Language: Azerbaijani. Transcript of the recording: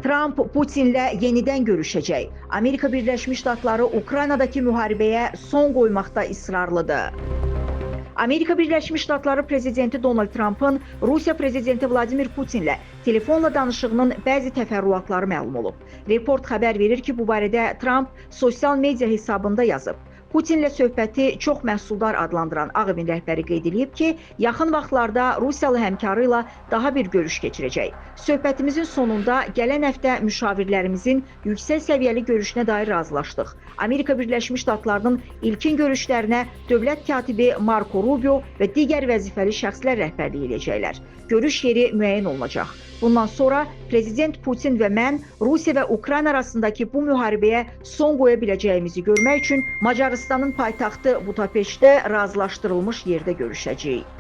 Trump Putinlə yenidən görüşəcək. Amerika Birləşmiş Ştatları Ukraynadakı müharibəyə son qoymaqda israrlıdır. Amerika Birləşmiş Ştatları prezidenti Donald Trump'ın Rusiya prezidenti Vladimir Putinlə telefonla danışığının bəzi təfərrüatları məlum olub. Report xəbər verir ki, bu barədə Trump sosial media hesabında yazıb. Putinlə söhbəti çox məhsuldar adlandıran Ağ Evin rəhbəri qeyd edib ki, yaxın vaxtlarda Rusiyalı həmkarı ilə daha bir görüş keçirəcək. Söhbətimizin sonunda gələn həftə müşavirlərimizin yüksək səviyyəli görüşünə dair razılaşdıq. Amerika Birləşmiş Ştatlarının ilkin görüşlərinə dövlət katibi Marco Rubio və digər vəzifəli şəxslər rəhbərlik edəcəklər. Görüş yeri müəyyən olunacaq. Bundan sonra Prezident Putin və mən Rusiya və Ukrayna arasındakı bu müharibəyə son qoya biləcəyimizi görmək üçün Macarıstanın paytaxtı Budapeştdə razılaşdırılmış yerdə görüşəcəyik.